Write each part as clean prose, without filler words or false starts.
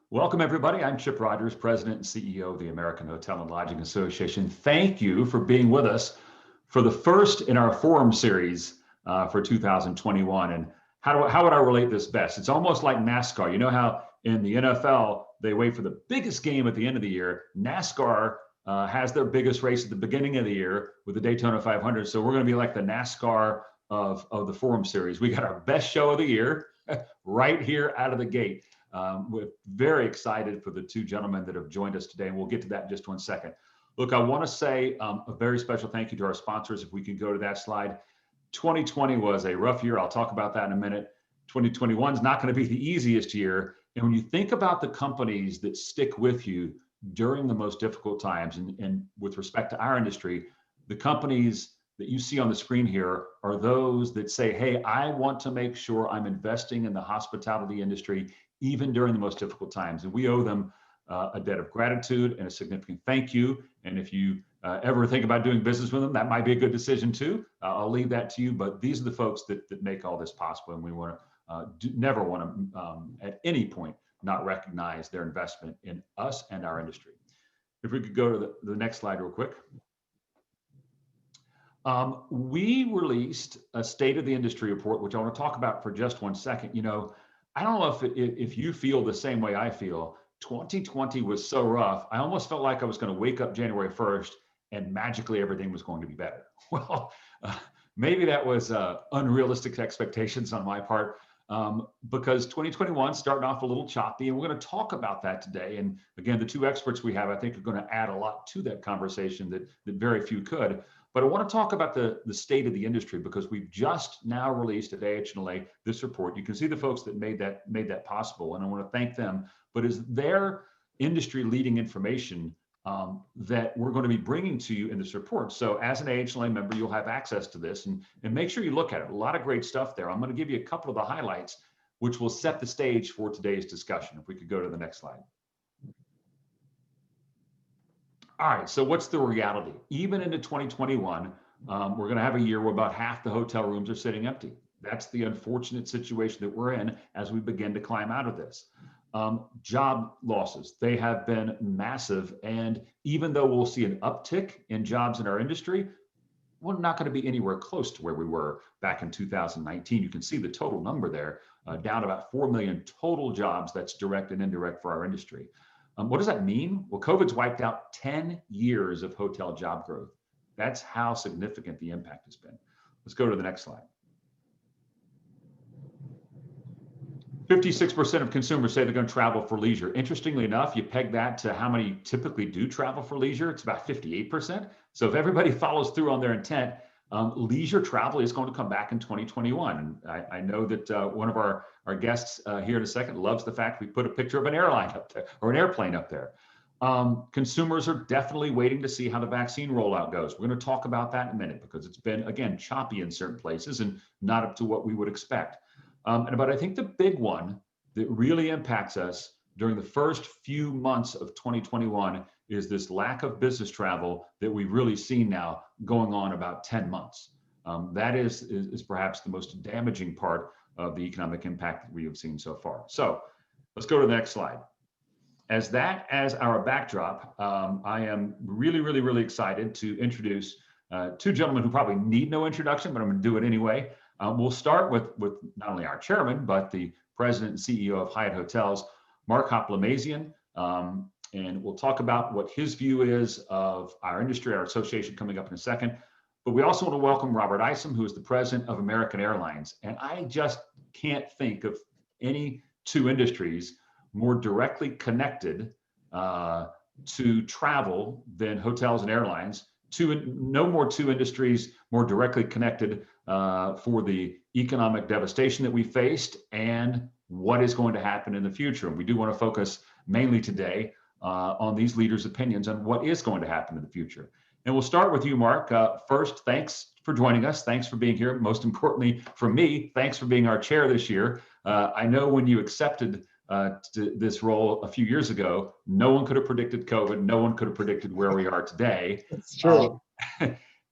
Welcome, everybody. I'm Chip Rogers, President and CEO of the American Hotel and Lodging Association. Thank you for being with us for the first in our forum series for 2021. And how would I relate this best? It's almost like NASCAR. You know how in the NFL, they wait for the biggest game at the end of the year. NASCAR has their biggest race at the beginning of the year with the Daytona 500. So we're going to be like the NASCAR of the forum series. We got our best show of the year right here out of the gate. We're very excited for the two gentlemen that have joined us today, and we'll get to that in just one second. Look, I want to say a very special thank you to our sponsors. If we could go to that slide. 2020 was a rough year. I'll talk about that in a minute. 2021 is not going to be the easiest year. And when you think about the companies that stick with you during the most difficult times, and with respect to our industry, the companies that you see on the screen here are those that say, hey, I want to make sure I'm investing in the hospitality industry even during the most difficult times. And we owe them a debt of gratitude and a significant thank you. And if you ever think about doing business with them, that might be a good decision too. I'll leave that to you, but these are the folks that make all this possible. And we want to never want to at any point not recognize their investment in us and our industry. If we could go to the next slide real quick. We released a state of the industry report, which I want to talk about for just one second. You know, I don't know if you feel the same way I feel. 2020 was so rough. I almost felt like I was going to wake up January 1st and magically everything was going to be better. Well, maybe that was unrealistic expectations on my part, because 2021 starting off a little choppy, and we're going to talk about that today. And again, the two experts we have, I think, are going to add a lot to that conversation that very few could. But I want to talk about the state of the industry, because we've just now released at AHLA this report. You can see the folks that made that possible, and I want to thank them. But it's their industry leading information that we're going to be bringing to you in this report. So as an AHLA member, you'll have access to this, and make sure you look at it. A lot of great stuff there. I'm going to give you a couple of the highlights, which will set the stage for today's discussion. If we could go to the next slide. All right, so what's the reality? Even into 2021, we're going to have a year where about half the hotel rooms are sitting empty. That's the unfortunate situation that we're in as we begin to climb out of this. Job losses, they have been massive. And even though we'll see an uptick in jobs in our industry, we're not going to be anywhere close to where we were back in 2019. You can see the total number there, down about 4 million total jobs. That's direct and indirect for our industry. What does that mean? Well, COVID's wiped out 10 years of hotel job growth. That's how significant the impact has been. Let's go to the next slide. 56% of consumers say they're going to travel for leisure. Interestingly enough, you peg that to how many typically do travel for leisure, it's about 58%. So if everybody follows through on their intent, leisure travel is going to come back in 2021. And I know that one of our guests here in a second loves the fact we put a picture of an airline up there, or an airplane up there. Consumers are definitely waiting to see how the vaccine rollout goes. We're going to talk about that in a minute, because it's been, again, choppy in certain places and not up to what we would expect. But I think the big one that really impacts us during the first few months of 2021 is this lack of business travel that we've really seen now going on about 10 months. That is perhaps the most damaging part of the economic impact that we have seen so far. So let's go to the next slide. As our backdrop, I am really excited to introduce two gentlemen who probably need no introduction, but I'm going to do it anyway. We'll start with not only our chairman, but the president and CEO of Hyatt Hotels, Mark Hoplamasian. And we'll talk about what his view is of our industry, our association, coming up in a second. But we also want to welcome Robert Isom, who is the president of American Airlines. And I just can't think of any two industries more directly connected to travel than hotels and airlines. No more two industries more directly connected for the economic devastation that we faced and what is going to happen in the future. And we do want to focus mainly today on these leaders' opinions on what is going to happen in the future. And we'll start with you, Mark. First, thanks for joining us. Thanks for being here. Most importantly, for me, thanks for being our chair this year. I know when you accepted this role a few years ago, no one could have predicted COVID. No one could have predicted where we are today. That's true.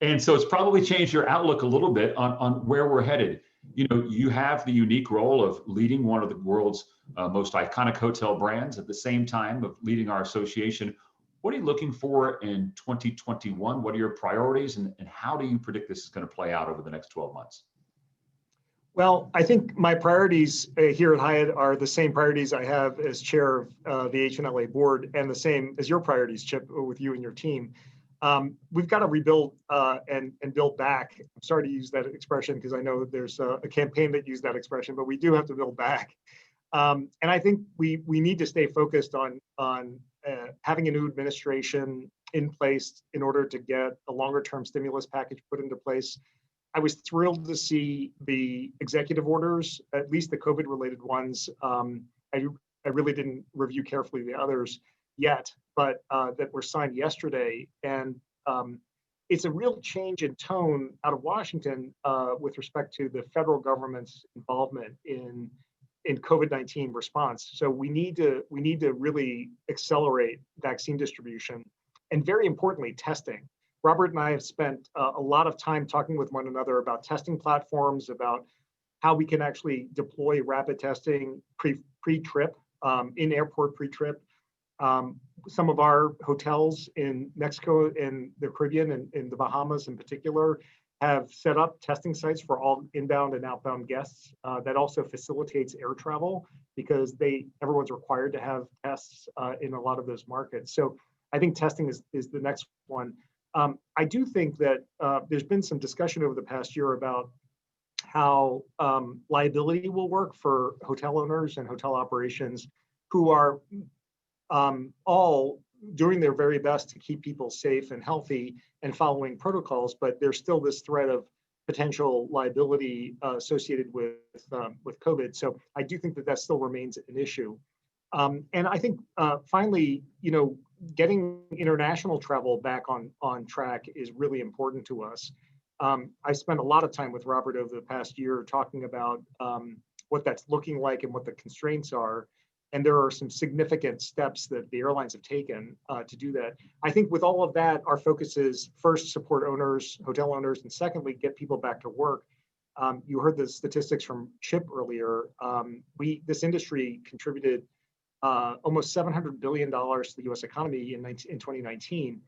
And so it's probably changed your outlook a little bit on where we're headed. You have the unique role of leading one of the world's most iconic hotel brands at the same time of leading our association. What are you looking for in 2021? What are your priorities, and how do you predict this is going to play out over the next 12 months? Well, I think my priorities here at Hyatt are the same priorities I have as chair of the AHLA board, and the same as your priorities, Chip, with you and your team. We've got to rebuild and build back. I'm sorry to use that expression because I know there's a campaign that used that expression, but we do have to build back. And I think we need to stay focused on having a new administration in place in order to get a longer term stimulus package put into place. I was thrilled to see the executive orders, at least the COVID related ones. I really didn't review carefully the others yet, but that were signed yesterday. And it's a real change in tone out of Washington with respect to the federal government's involvement in COVID-19 response. So we need to really accelerate vaccine distribution, and very importantly, testing. Robert and I have spent a lot of time talking with one another about testing platforms, about how we can actually deploy rapid testing pre-trip, in airport pre-trip. Some of our hotels in Mexico and the Caribbean and in the Bahamas in particular have set up testing sites for all inbound and outbound guests. That also facilitates air travel because everyone's required to have tests in a lot of those markets. So I think testing is the next one. I do think that there's been some discussion over the past year about how liability will work for hotel owners and hotel operations who are all doing their very best to keep people safe and healthy and following protocols, but there's still this threat of potential liability associated with COVID. So I do think that still remains an issue. And I think finally, getting international travel back on track is really important to us. I spent a lot of time with Robert over the past year talking about what that's looking like and what the constraints are. And there are some significant steps that the airlines have taken to do that. I think with all of that, our focus is first, support owners, hotel owners, and secondly, get people back to work. You heard the statistics from Chip earlier. This industry contributed almost $700 billion to the U.S. economy in 2019.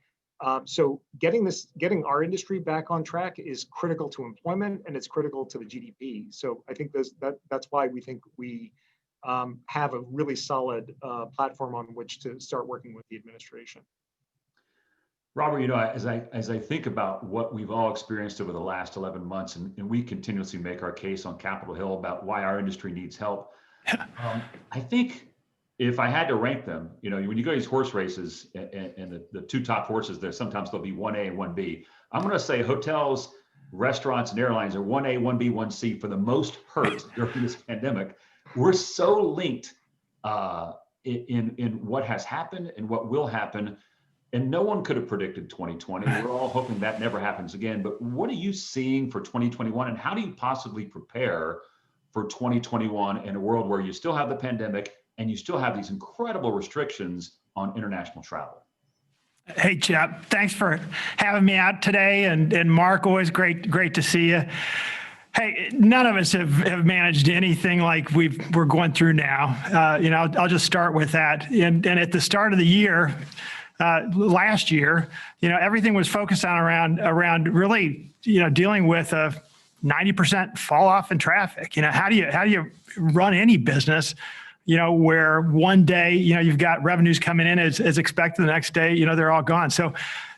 So getting our industry back on track is critical to employment, and it's critical to the GDP. So I think that's why we think we have a really solid platform on which to start working with the administration. Robert, as I think about what we've all experienced over the last 11 months, and we continuously make our case on Capitol Hill about why our industry needs help. I think if I had to rank them, when you go to these horse races and the two top horses there, sometimes there'll be 1A and 1B. I'm going to say hotels, restaurants, and airlines are 1A, 1B, 1C for the most hurt during this pandemic. We're so linked in what has happened and what will happen. And no one could have predicted 2020. We're all hoping that never happens again. But what are you seeing for 2021? And how do you possibly prepare for 2021 in a world where you still have the pandemic and you still have these incredible restrictions on international travel? Hey, Chip, thanks for having me out today. And Mark, always great to see you. Hey, none of us have managed anything like we're going through now. I'll just start with that. And at the start of the year, last year, everything was focused on around really, dealing with a 90% fall off in traffic. How do you run any business, where one day, you've got revenues coming in as expected, the next day, they're all gone.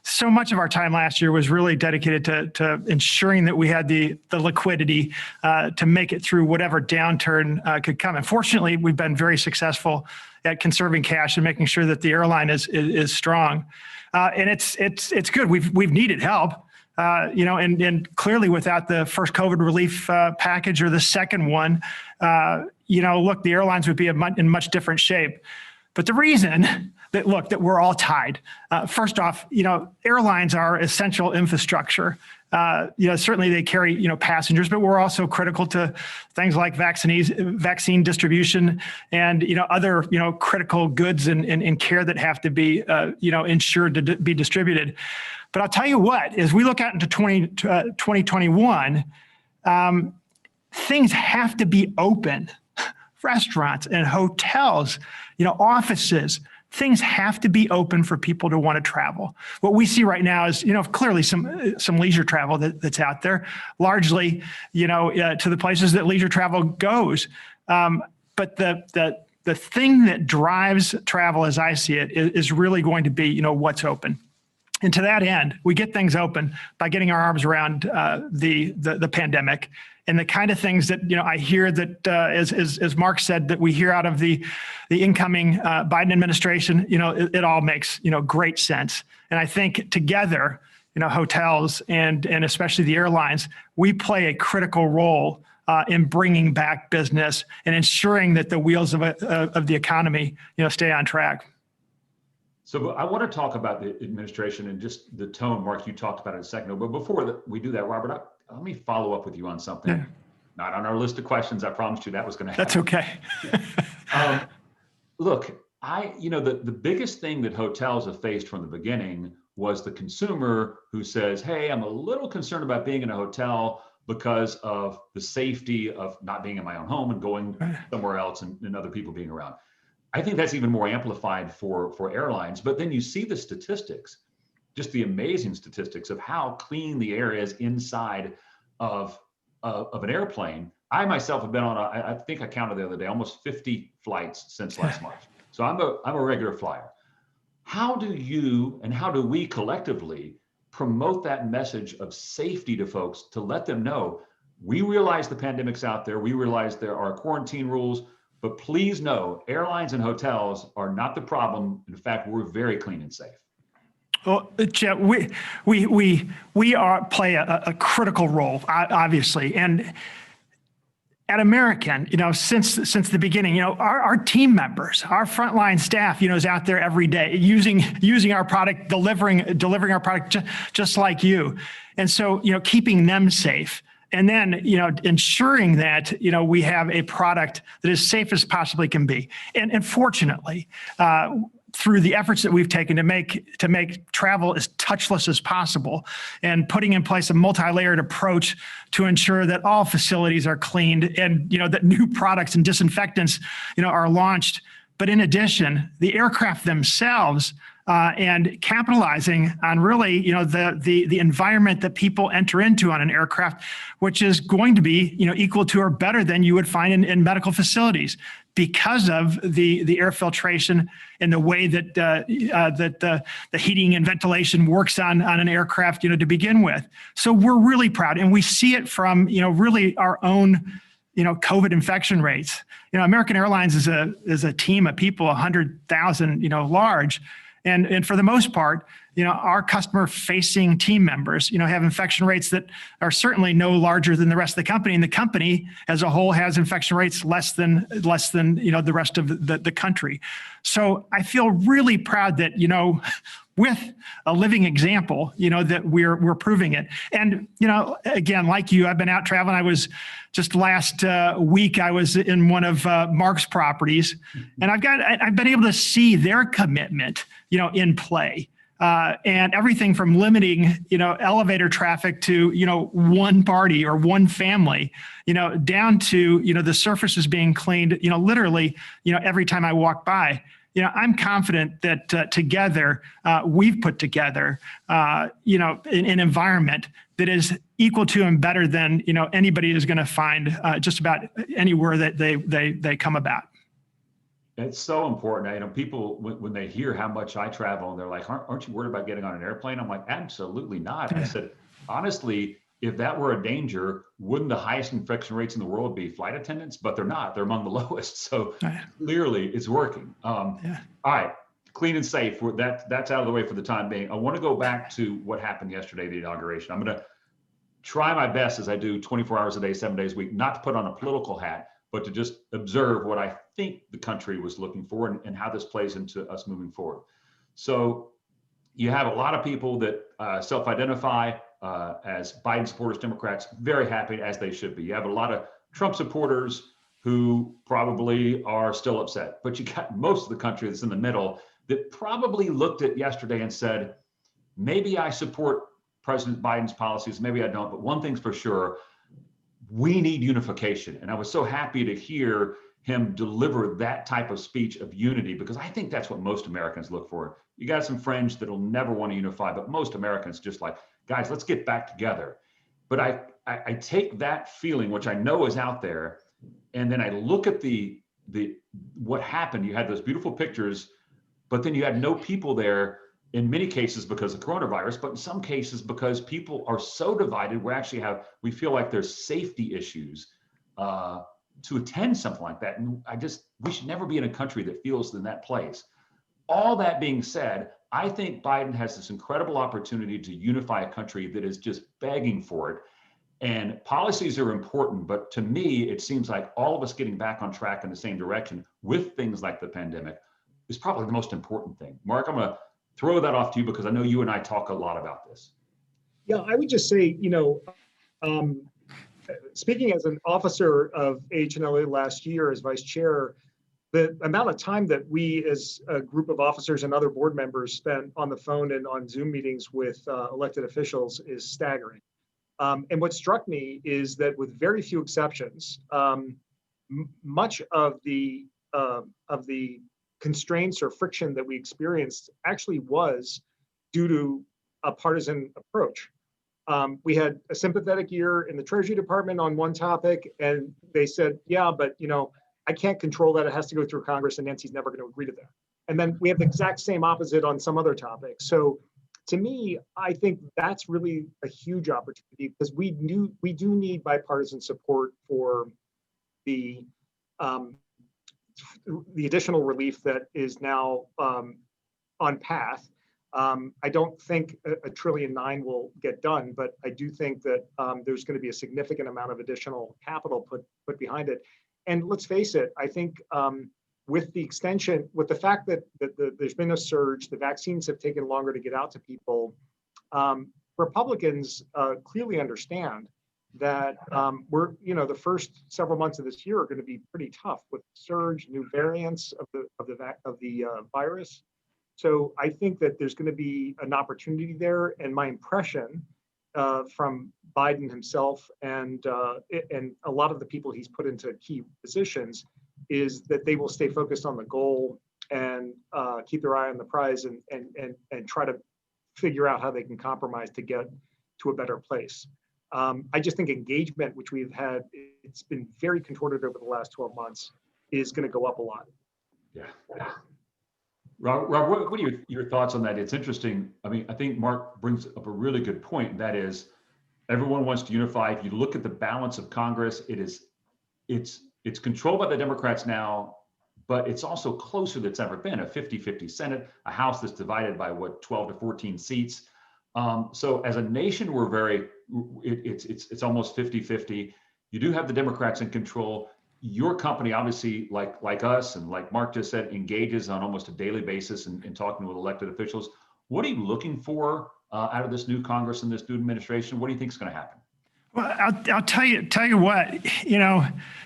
So much of our time last year was really dedicated to ensuring that we had the liquidity to make it through whatever downturn could come. And fortunately, we've been very successful at conserving cash and making sure that the airline is strong. And it's good. We've needed help. And clearly without the first COVID relief package or the second one, look, the airlines would be in much different shape. But the reason that we're all tied, first off, airlines are essential infrastructure. Certainly they carry, passengers, but we're also critical to things like vaccine distribution and, other, critical goods and care that have to be, ensured to be distributed. But I'll tell you what, as we look out into 2021, things have to be open. Restaurants and hotels, offices, things have to be open for people to want to travel. What we see right now is, clearly some leisure travel that's out there, largely, to the places that leisure travel goes. But the thing that drives travel, as I see it, is really going to be, what's open. And to that end, we get things open by getting our arms around the pandemic and the kind of things that I hear that, as Mark said, that we hear out of the incoming Biden administration. It all makes great sense. And I think together, hotels and especially the airlines, we play a critical role in bringing back business and ensuring that the wheels of the economy stay on track. So I want to talk about the administration and just the tone, Mark, you talked about it a second ago. But before we do that, Robert, let me follow up with you on something. Yeah. Not on our list of questions. I promised you that was going to happen. That's okay. Look, the biggest thing that hotels have faced from the beginning was the consumer who says, hey, I'm a little concerned about being in a hotel because of the safety of not being in my own home and going somewhere else and other people being around. I think that's even more amplified for airlines. But then you see the statistics, just the amazing statistics of how clean the air is inside of an airplane. I myself have been on, I think I counted the other day, almost 50 flights since last March. So I'm a regular flyer. How do you and how do we collectively promote that message of safety to folks to let them know, we realize the pandemic's out there, we realize there are quarantine rules, but please know airlines and hotels are not the problem. In fact, we're very clean and safe. Well, Jeff, we play a critical role, obviously, and at American, since the beginning, our team members, our frontline staff, is out there every day using our product, delivering our product just like you, and so keeping them safe. And then, ensuring that, we have a product that is safe as possibly can be. And fortunately, through the efforts that we've taken to make travel as touchless as possible and putting in place a multi-layered approach to ensure that all facilities are cleaned and, that new products and disinfectants, are launched. But in addition, the aircraft themselves and capitalizing on really, the environment that people enter into on an aircraft, which is going to be, equal to or better than you would find in medical facilities because of the air filtration and the way that the heating and ventilation works on an aircraft, to begin with. So we're really proud, and we see it from, really our own, COVID infection rates. American Airlines is a team of people, 100,000, large. And for the most part, our customer-facing team members, have infection rates that are certainly no larger than the rest of the company. And the company as a whole has infection rates less than the rest of the country. So I feel really proud that, with a living example, that we're proving it. And, again, like you, I've been out traveling. I was just last week, I was in one of Mark's properties, and I've been able to see their commitment, in play. And everything from limiting, elevator traffic to, one party or one family, down to, the surfaces being cleaned, literally, every time I walk by. I'm confident that together we've put together, an environment that is equal to and better than anybody is going to find just about anywhere that they come about. It's so important. People when they hear how much I travel, and they're like, "Aren't you worried about getting on an airplane?" I'm like, "Absolutely not." I said, honestly, if that were a danger, wouldn't the highest infection rates in the world be flight attendants? But they're not. They're among the lowest. So clearly it's working. All right, clean and safe. That's out of the way for the time being. I want to go back to what happened yesterday, the inauguration. I'm going to try my best, as I do 24 hours a day, 7 days a week, not to put on a political hat, but to just observe what I think the country was looking for and how this plays into us moving forward. So you have a lot of people that self-identify as Biden supporters, Democrats, very happy, as they should be. You have a lot of Trump supporters who probably are still upset, but you got most of the country that's in the middle that probably looked at yesterday and said, maybe I support President Biden's policies, maybe I don't, but one thing's for sure, we need unification. And I was so happy to hear him deliver that type of speech of unity, because I think that's what most Americans look for. You got some friends that'll never want to unify, but most Americans just like, guys, let's get back together. But I take that feeling, which I know is out there, and then I look at the what happened. You had those beautiful pictures, but then you had no people there in many cases because of coronavirus, but in some cases because people are so divided, we feel like there's safety issues to attend something like that. And we should never be in a country that feels in that place. All that being said, I think Biden has this incredible opportunity to unify a country that is just begging for it. And policies are important, but to me, it seems like all of us getting back on track in the same direction with things like the pandemic is probably the most important thing. Mark, I'm going to throw that off to you because I know you and I talk a lot about this. Yeah, I would just say, speaking as an officer of AHLA last year as vice chair, the amount of time that we as a group of officers and other board members spent on the phone and on Zoom meetings with elected officials is staggering. And what struck me is that with very few exceptions, much of the constraints or friction that we experienced actually was due to a partisan approach. We had a sympathetic ear in the Treasury Department on one topic, and they said, yeah, but I can't control that. It has to go through Congress, and Nancy's never going to agree to that. And then we have the exact same opposite on some other topic. So to me, I think that's really a huge opportunity because we do need bipartisan support for the additional relief that is now on path. I don't think $1.9 trillion will get done, but I do think that there's going to be a significant amount of additional capital put behind it. And let's face it, I think with the extension, with the fact that there's been a surge, the vaccines have taken longer to get out to people, Republicans clearly understand that the first several months of this year are going to be pretty tough with surge, new variants of the virus. So I think that there's going to be an opportunity there, and my impression from Biden himself and a lot of the people he's put into key positions is that they will stay focused on the goal and keep their eye on the prize and try to figure out how they can compromise to get to a better place. I just think engagement, which we've had, it's been very contorted over the last 12 months, is going to go up a lot. Yeah. Rob, what are your thoughts on that? It's interesting. I mean, I think Mark brings up a really good point. That is, everyone wants to unify. If you look at the balance of Congress, it's controlled by the Democrats now, but it's also closer than it's ever been. A 50-50 Senate, a House that's divided by 12 to 14 seats. So as a nation, it's almost 50-50. You do have the Democrats in control. Your company, obviously, like us and like Mark just said, engages on almost a daily basis in talking with elected officials. What are you looking for out of this new Congress and this new administration? What do you think is going to happen? Well, I'll tell you what,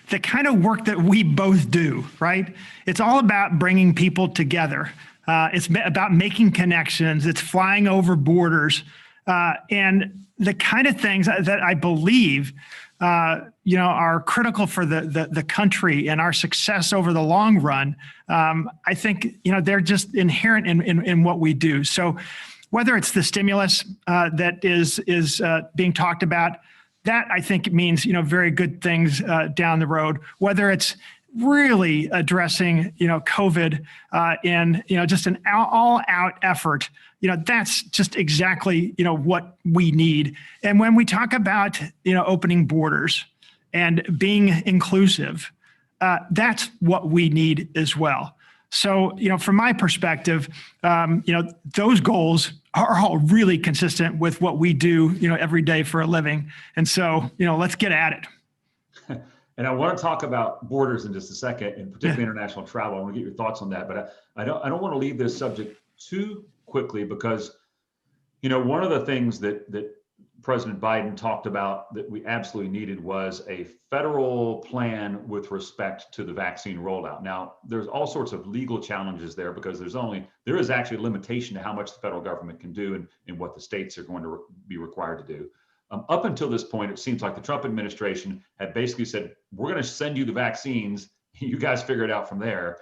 the kind of work that we both do, right? It's all about bringing people together. It's about making connections. It's flying over borders, and the kind of things that I believe are critical for the country and our success over the long run. I think they're just inherent in what we do. So whether it's the stimulus that is being talked about, that I think means very good things down the road. Whether it's really addressing COVID in just an all-out effort, that's just exactly what we need. And when we talk about opening borders and being inclusive, that's what we need as well. So from my perspective, those goals are all really consistent with what we do every day for a living. And so let's get at it. And I want to talk about borders in just a second, and particularly international travel. I want to get your thoughts on that, but I don't want to leave this subject too quickly because, one of the things that President Biden talked about that we absolutely needed was a federal plan with respect to the vaccine rollout. Now, there's all sorts of legal challenges there because there is actually a limitation to how much the federal government can do and what the states are going to be required to do. Up until this point, it seems like the Trump administration had basically said, we're going to send you the vaccines. You guys figure it out from there.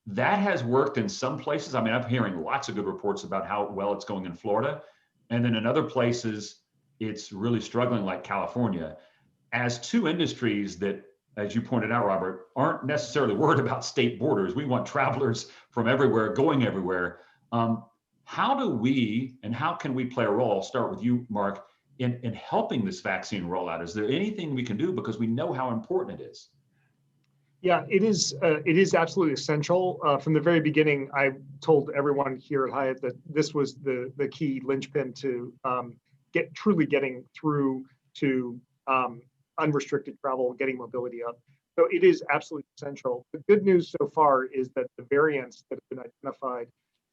That has worked in some places. I mean, I'm hearing lots of good reports about how well it's going in Florida. And then in other places, it's really struggling, like California. As two industries that, as you pointed out, Robert, aren't necessarily worried about state borders. We want travelers from everywhere going everywhere. How do we and how can we play a role? I'll start with you, Mark, in helping this vaccine rollout. Is there anything we can do, because we know how important it is? Yeah, it is. It is absolutely essential. From the very beginning, I told everyone here at Hyatt that this was the key linchpin to truly getting through to unrestricted travel, getting mobility up. So it is absolutely essential. The good news so far is that the variants that have been identified,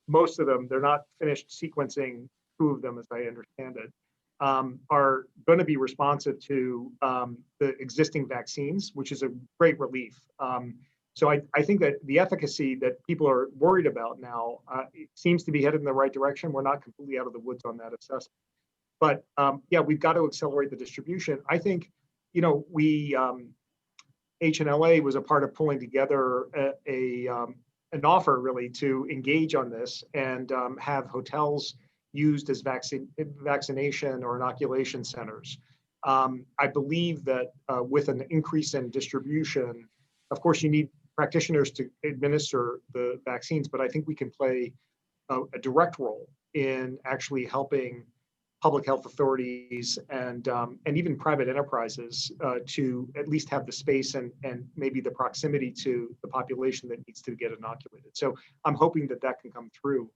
most of them, they're not finished sequencing 2 of them, as I understand it, are going to be responsive to the existing vaccines, which is a great relief. So I think that the efficacy that people are worried about now it seems to be headed in the right direction. We're not completely out of the woods on that assessment. But yeah, we've got to accelerate the distribution. I think, we, AHLA was a part of pulling together an offer really to engage on this and have hotels used as vaccination or inoculation centers. I believe that with an increase in distribution, of course, you need practitioners to administer the vaccines, but I think we can play a direct role in actually helping public health authorities and even private enterprises to at least have the space and maybe the proximity to the population that needs to get inoculated. So I'm hoping that that can come through.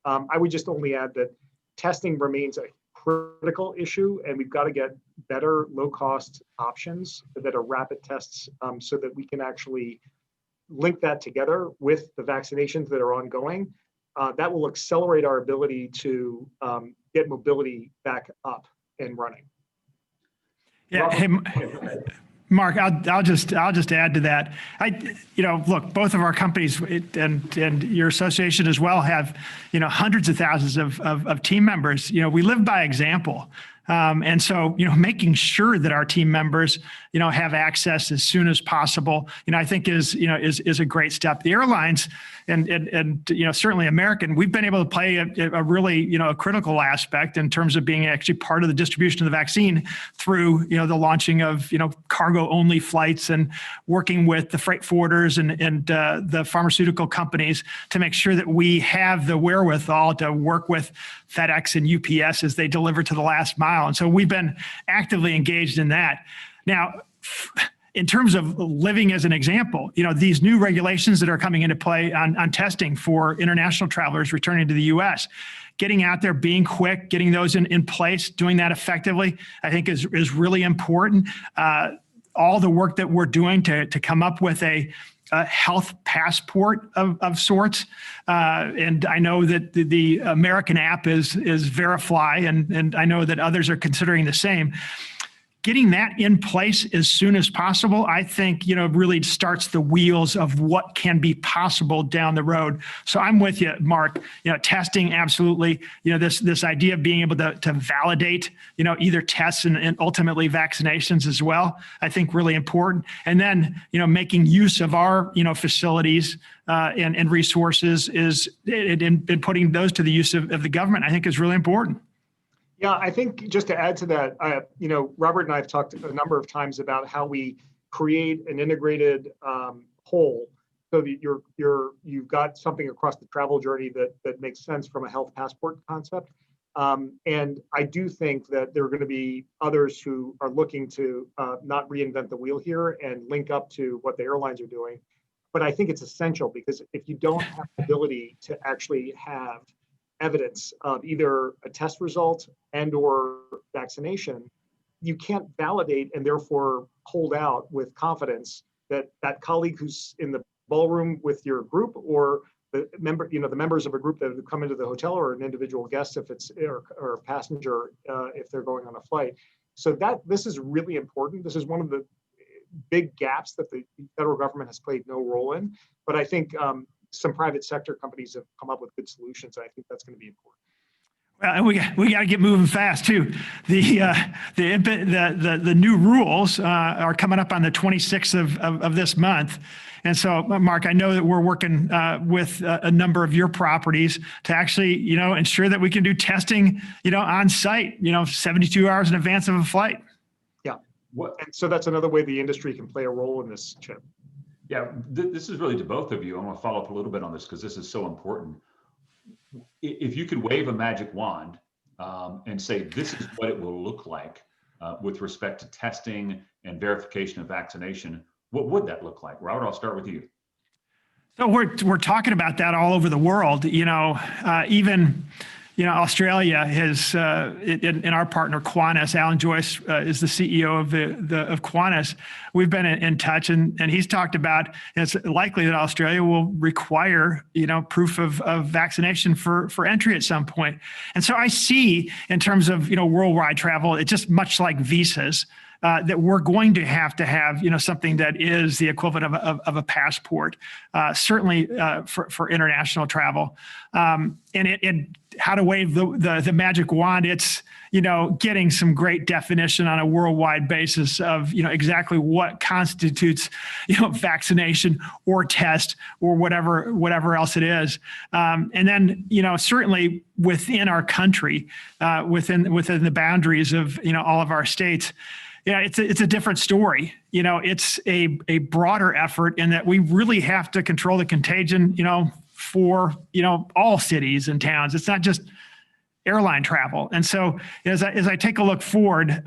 I would just only add that testing remains a critical issue, and we've got to get better low-cost options that are rapid tests so that we can actually link that together with the vaccinations that are ongoing. That will accelerate our ability to get mobility back up and running. Yeah, hey, Mark, I'll just add to that. Look, both of our companies and your association as well have, hundreds of thousands of team members. We live by example. And so, making sure that our team members, have access as soon as possible, I think is a great step. The airlines and certainly American, we've been able to play a really, a critical aspect in terms of being actually part of the distribution of the vaccine through, the launching of, cargo only flights and working with the freight forwarders and the pharmaceutical companies to make sure that we have the wherewithal to work with FedEx and UPS as they deliver to the last mile. And so we've been actively engaged in that. Now, in terms of living as an example, these new regulations that are coming into play on testing for international travelers returning to the US, getting out there, being quick, getting those in place, doing that effectively, I think is really important. All the work that we're doing to come up with a health passport of sorts. And I know that the American app is Verify, and I know that others are considering the same. Getting that in place as soon as possible, I think, really starts the wheels of what can be possible down the road. So I'm with you, Mark. Testing, absolutely. This idea of being able to validate, either tests and ultimately vaccinations as well, I think really important. And then, making use of our, facilities and resources and putting those to the use of the government, I think is really important. Yeah, I think just to add to that, Robert and I have talked a number of times about how we create an integrated whole, so that you've got something across the travel journey that makes sense from a health passport concept. And I do think that there are going to be others who are looking to not reinvent the wheel here and link up to what the airlines are doing. But I think it's essential, because if you don't have the ability to actually have evidence of either a test result and or vaccination, you can't validate and therefore hold out with confidence that that colleague who's in the ballroom with your group, or the members of a group that have come into the hotel, or an individual guest if it's or a passenger if they're going on a flight. So this is really important. This is one of the big gaps that the federal government has played no role in. But I think some private sector companies have come up with good solutions. I think that's going to be important. And we got to get moving fast too. The new rules are coming up on the 26th of this month. And so, Mark, I know that we're working with a number of your properties to actually, ensure that we can do testing, on site, 72 hours in advance of a flight. Yeah. And so that's another way the industry can play a role in this, Chip. Yeah, this is really to both of you. I want to follow up a little bit on this because this is so important. If you could wave a magic wand and say, this is what it will look like with respect to testing and verification of vaccination, what would that look like? Robert, I'll start with you. So we're talking about that all over the world. Even Australia has, in our partner Qantas, Alan Joyce is the CEO of Qantas. We've been in touch, and he's talked about it's likely that Australia will require proof of vaccination for entry at some point. And so I see, in terms of worldwide travel, it's just much like visas. That we're going to have something that is the equivalent of a passport, certainly for international travel. And how to wave the magic wand, it's getting some great definition on a worldwide basis of exactly what constitutes vaccination or test or whatever else it is. And then certainly within our country, within the boundaries of all of our states. Yeah, it's a different story. It's a broader effort in that we really have to control the contagion, for, all cities and towns. It's not just airline travel. And so as I take a look forward,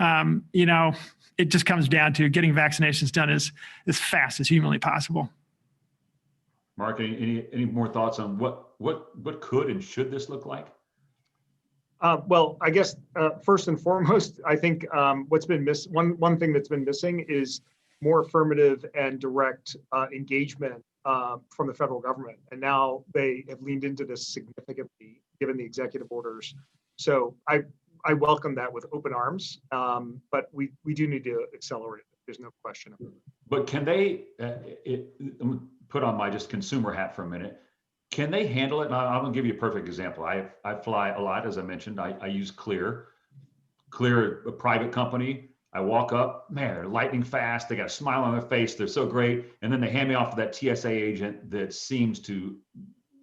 it just comes down to getting vaccinations done as fast as humanly possible. Mark, any more thoughts on what could and should this look like? Well, I guess first and foremost, I think what's been one thing that's been missing is more affirmative and direct engagement from the federal government. And now they have leaned into this significantly, given the executive orders. So I welcome that with open arms, but we do need to accelerate it. There's no question. But can they, put on my just consumer hat for a minute, can they handle it? And I'm gonna give you a perfect example. I fly a lot, as I mentioned. I use Clear, a private company. I walk up, man, they're lightning fast. They got a smile on their face. They're so great. And then they hand me off to that TSA agent that seems to,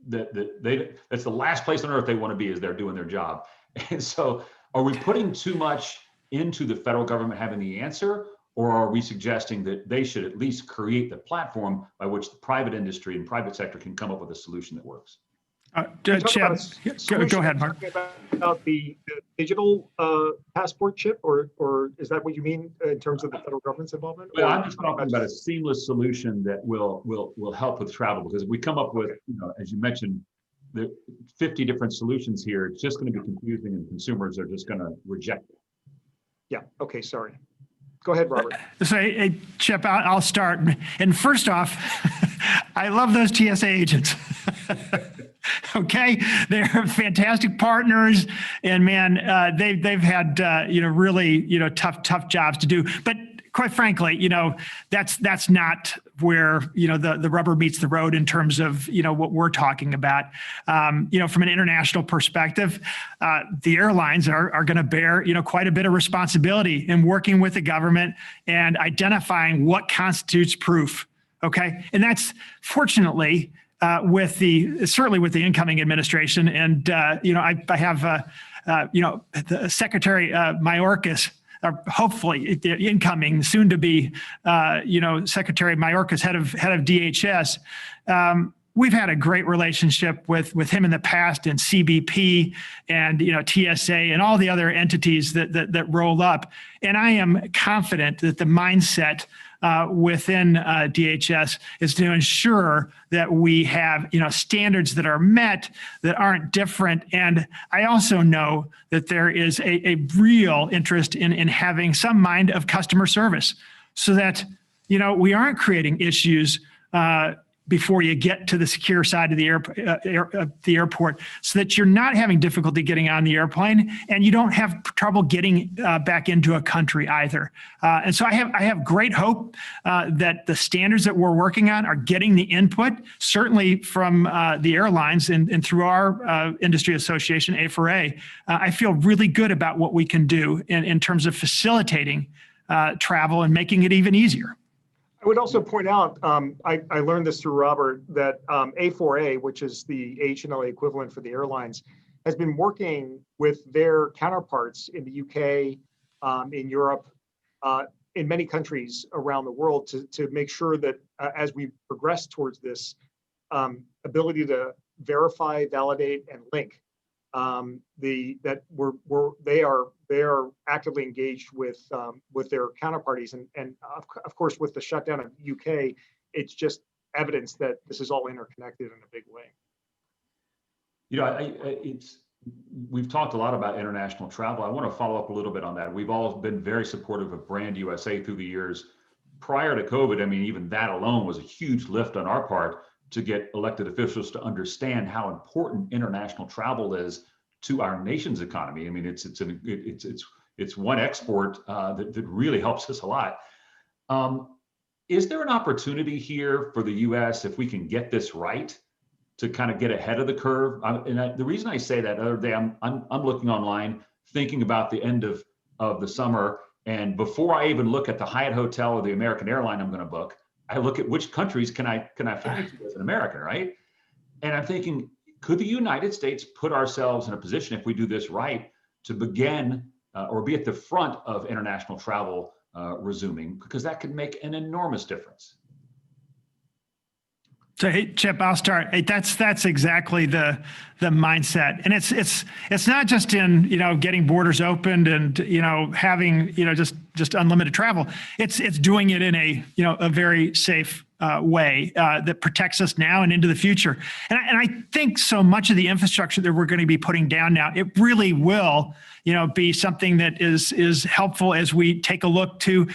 that's the last place on earth they want to be as they're doing their job. And so are we putting too much into the federal government having the answer? Or are we suggesting that they should at least create the platform by which the private industry and private sector can come up with a solution that works? Chip, go ahead, Mark. About the digital passport, Chip, or is that what you mean in terms of the federal government's involvement? Well, I'm just talking about a seamless solution that will help with travel, because if we come up with, as you mentioned, the 50 different solutions here, it's just going to be confusing and consumers are just going to reject it. Yeah. Okay. Sorry. Go ahead, Robert. So, hey, Chip, I'll start. And first off, I love those TSA agents. Okay, they're fantastic partners, and man, they've had really tough jobs to do. But quite frankly, that's not where the rubber meets the road in terms of what we're talking about. From an international perspective, the airlines are going to bear quite a bit of responsibility in working with the government and identifying what constitutes proof. Okay, and that's fortunately certainly with the incoming administration, and I have the Secretary Mayorkas. Hopefully, the incoming, soon to be, Secretary Mayorkas, head of DHS. We've had a great relationship with him in the past, and CBP and TSA and all the other entities that roll up. And I am confident that the mindset within DHS is to ensure that we have standards that are met, that aren't different. And I also know that there is a real interest in having some mind of customer service, so that we aren't creating issues before you get to the secure side of the airport, so that you're not having difficulty getting on the airplane and you don't have trouble getting back into a country either. And so I have great hope that the standards that we're working on are getting the input, certainly from the airlines and through our industry association, A4A. I feel really good about what we can do in terms of facilitating travel and making it even easier. I would also point out, I learned this through Robert, that A4A, which is the AHLA equivalent for the airlines, has been working with their counterparts in the UK, in Europe, in many countries around the world to make sure that as we progress towards this ability to verify, validate, and link, they are actively engaged with their counterparties, and of course with the shutdown of UK, it's just evidence that this is all interconnected in a big way. You know, we've talked a lot about international travel. I want to follow up a little bit on that. We've all been very supportive of Brand USA through the years. Prior to COVID, I mean, even that alone was a huge lift on our part to get elected officials to understand how important international travel is to our nation's economy. I mean, it's one export that really helps us a lot. Is there an opportunity here for the U.S. if we can get this right to kind of get ahead of the curve? The reason I say that, the other day I'm looking online, thinking about the end of the summer, and before I even look at the Hyatt hotel or the American airline I'm going to book, I look at which countries can I fly to as an American, right? And I'm thinking, could the United States put ourselves in a position, if we do this right, to begin or be at the front of international travel resuming? Because that could make an enormous difference. So, hey, Chip, I'll start. Hey, that's exactly the mindset, and it's not just in getting borders opened and having just unlimited travel. It's doing it in a very safe way that protects us now and into the future. And I think so much of the infrastructure that we're going to be putting down now, it really will be something that is helpful as we take a look to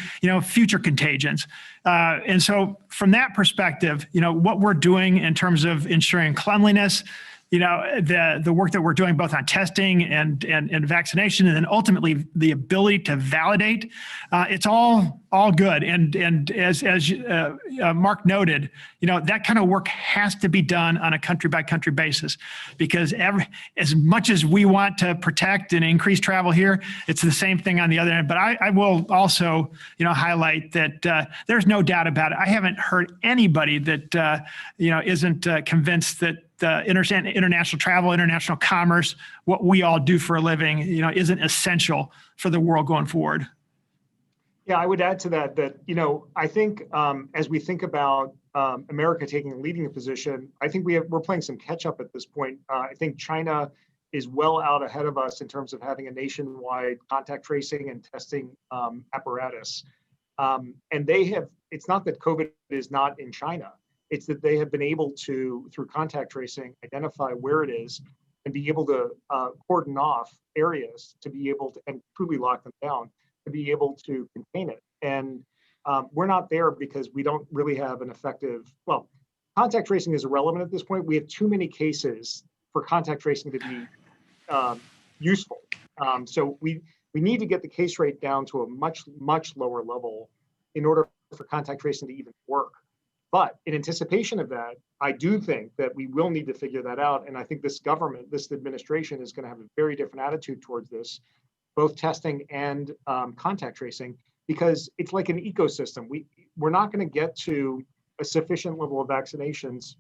future contagions. And so from that perspective, what we're doing in terms of ensuring cleanliness, the work that we're doing both on testing and vaccination, and then ultimately the ability to validate, it's all good. And as Mark noted, that kind of work has to be done on a country by country basis, because as much as we want to protect and increase travel here, it's the same thing on the other end. But I will also highlight that there's no doubt about it. I haven't heard anybody that isn't convinced that international travel, international commerce, what we all do for a living, isn't essential for the world going forward. Yeah, I would add to that I think as we think about America taking a leading position, I think we're playing some catch up at this point. I think China is well out ahead of us in terms of having a nationwide contact tracing and testing apparatus. And it's not that COVID is not in China. It's that they have been able to, through contact tracing, identify where it is and be able to cordon off areas to be able to, and truly lock them down, to be able to contain it. And we're not there because we don't really have an effective, contact tracing is irrelevant at this point. We have too many cases for contact tracing to be useful. So we need to get the case rate down to a much, much lower level in order for contact tracing to even work. But in anticipation of that, I do think that we will need to figure that out. And I think this government, this administration is going to have a very different attitude towards this, both testing and contact tracing, because it's like an ecosystem. We're not going to get to a sufficient level of vaccinations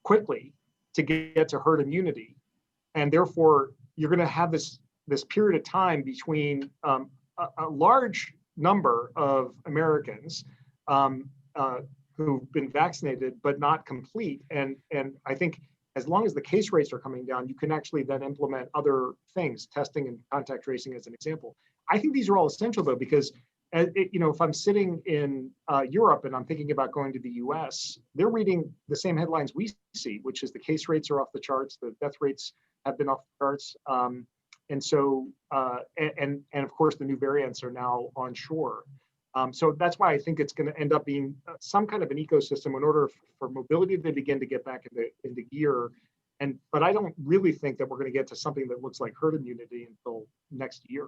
quickly to get to herd immunity. And therefore, you're going to have this period of time between a large number of Americans who've been vaccinated but not complete. And I think as long as the case rates are coming down, you can actually then implement other things, testing and contact tracing as an example. I think these are all essential though, because if I'm sitting in Europe and I'm thinking about going to the US, they're reading the same headlines we see, which is the case rates are off the charts, the death rates have been off the charts. And so, and of course the new variants are now on shore. So that's why I think it's going to end up being some kind of an ecosystem in order for mobility to begin to get back into gear. But I don't really think that we're going to get to something that looks like herd immunity until next year.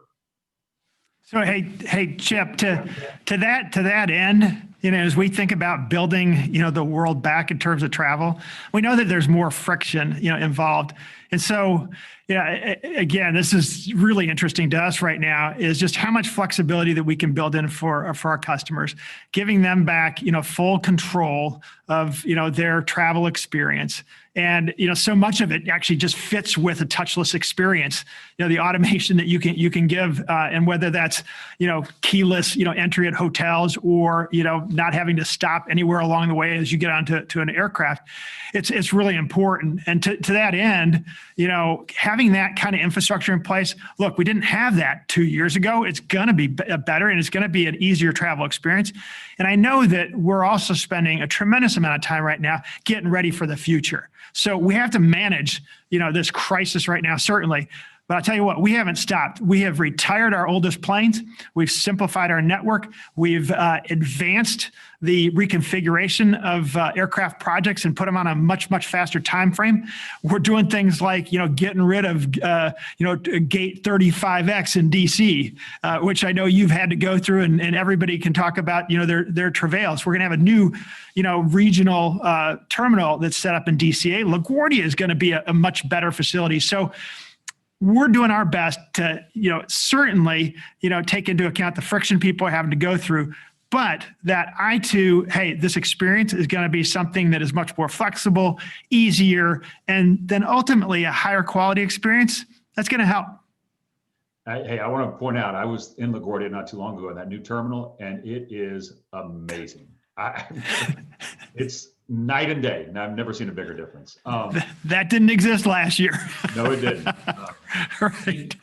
So hey, Chip, to that end, as we think about building, the world back in terms of travel, we know that there's more friction, involved. And so, again, this is really interesting to us right now, is just how much flexibility that we can build in for our customers, giving them back, full control of, their travel experience. And, so much of it actually just fits with a touchless experience, the automation that you can give, and whether that's, keyless, entry at hotels, or, not having to stop anywhere along the way as you get onto an aircraft, it's really important. And to that end, having that kind of infrastructure in place, look, we didn't have that 2 years ago. It's going to be better, and it's going to be an easier travel experience. And I know that we're also spending a tremendous amount of time right now getting ready for the future. So we have to manage, this crisis right now, certainly. But I'll tell you what, we haven't stopped. We have retired our oldest planes. We've simplified our network. We've advanced the reconfiguration of aircraft projects and put them on a much, much faster time frame. We're doing things like, getting rid of, gate 35X in DC, which I know you've had to go through, and everybody can talk about, their travails. We're going to have a new, regional terminal that's set up in DCA. LaGuardia is going to be a much better facility. So we're doing our best to, certainly, take into account the friction people are having to go through, but that hey, this experience is going to be something that is much more flexible, easier, and then ultimately a higher quality experience. That's going to help. Hey, I want to point out, I was in LaGuardia not too long ago in that new terminal, and it is amazing. It's night and day, and I've never seen a bigger difference. That didn't exist last year. No, it didn't. Right.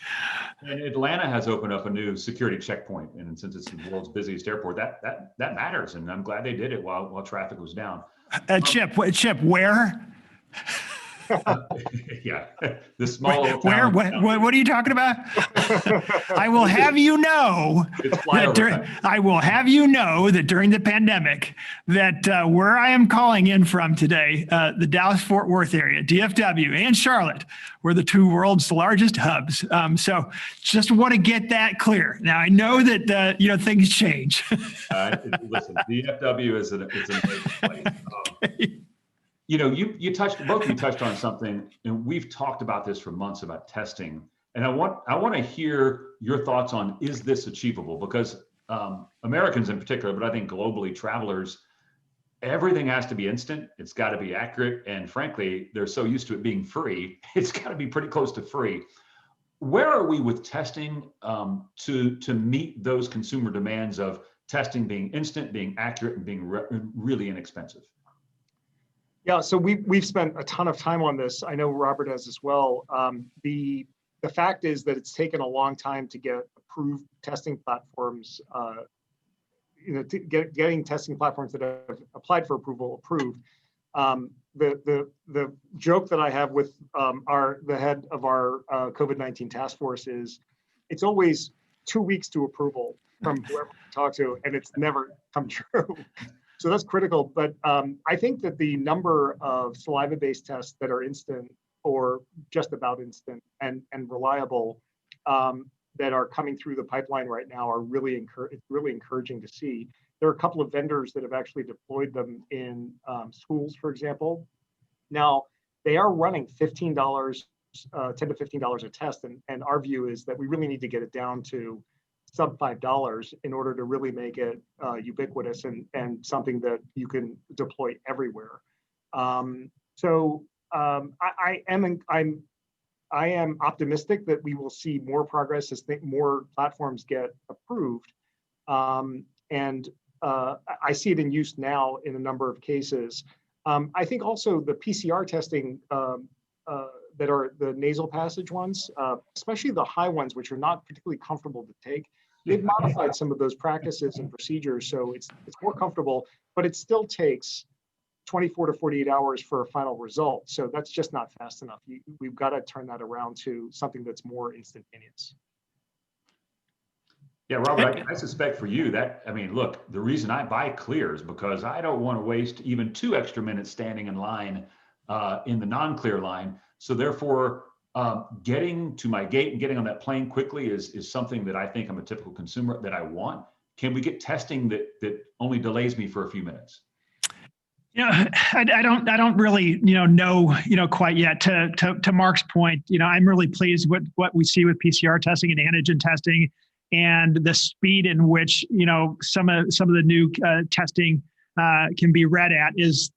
And Atlanta has opened up a new security checkpoint, and since it's the world's busiest airport, that matters, and I'm glad they did it while traffic was down. Chip, where? Yeah, the small little where? What are you talking about? I will have you know that during the pandemic, that where I am calling in from today, the Dallas-Fort Worth area, DFW, and Charlotte, were the two world's largest hubs. So just want to get that clear. Now I know that things change. Listen, DFW is an amazing place. Okay. You touched on something, and we've talked about this for months about testing. And I want to hear your thoughts on, is this achievable? Because Americans in particular, but I think globally, travelers, everything has to be instant. It's got to be accurate. And frankly, they're so used to it being free. It's got to be pretty close to free. Where are we with testing to meet those consumer demands of testing being instant, being accurate, and being really inexpensive? Yeah, so we've spent a ton of time on this. I know Robert has as well. The fact is that it's taken a long time to get approved testing platforms. Getting testing platforms that have applied for approval approved. The joke that I have with the head of our COVID-19 task force is, it's always 2 weeks to approval from whoever we talk to, and it's never come true. So that's critical. But I think that the number of saliva-based tests that are instant or just about instant and reliable that are coming through the pipeline right now are really encouraging to see. There are a couple of vendors that have actually deployed them in schools, for example. Now, they are running $15, $10 to $15 a test. And our view is that we really need to get it down to sub $5 in order to really make it ubiquitous and something that you can deploy everywhere. I am optimistic that we will see more progress as more platforms get approved. I see it in use now in a number of cases. I think also the PCR testing that are the nasal passage ones, especially the high ones, which are not particularly comfortable to take, they've modified some of those practices and procedures, so it's more comfortable, but it still takes 24 to 48 hours for a final result. So that's just not fast enough. We've got to turn that around to something that's more instantaneous. Yeah, Robert, I suspect for you that, I mean, look, the reason I buy Clear is because I don't want to waste even 2 extra minutes standing in line in the non-clear line. So therefore, getting to my gate and getting on that plane quickly is something that I think I'm a typical consumer that I want. Can we get testing that only delays me for a few minutes? I don't really, know, quite yet. To Mark's point, I'm really pleased with what we see with PCR testing and antigen testing, and the speed in which, some of the new testing can be read at is,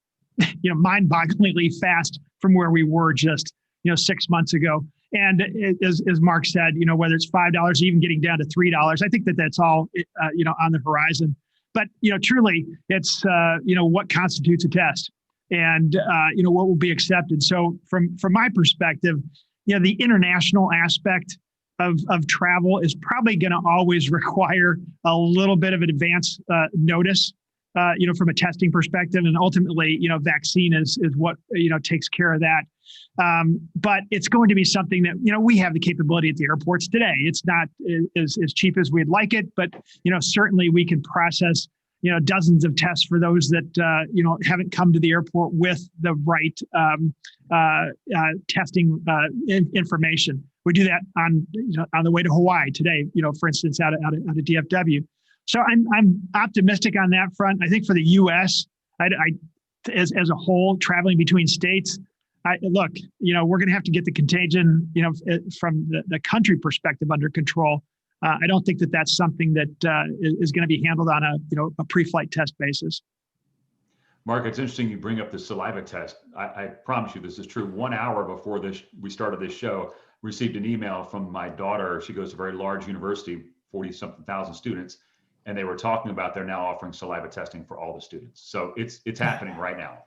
mind-bogglingly fast from where we were just, 6 months ago. And as Mark said, whether it's $5, even getting down to $3, I think that's all, on the horizon. But truly, it's what constitutes a test, and what will be accepted. So from my perspective, the international aspect of travel is probably going to always require a little bit of an advance notice, from a testing perspective, and ultimately, vaccine is what takes care of that. But it's going to be something that we have the capability at the airports today. It's not as cheap as we'd like it, but certainly we can process dozens of tests for those that haven't come to the airport with the right testing information. We do that on the way to Hawaii today. For instance, out of DFW. So I'm optimistic on that front. I think for the U.S., as a whole, traveling between states, look, we're going to have to get the contagion, from the country perspective under control. I don't think that that's something that is going to be handled on a pre-flight test basis. Mark, it's interesting you bring up the saliva test. I promise you this is true. 1 hour before we started this show, received an email from my daughter. She goes to a very large university, 40-something thousand students, and they were talking about they're now offering saliva testing for all the students. So it's happening right now.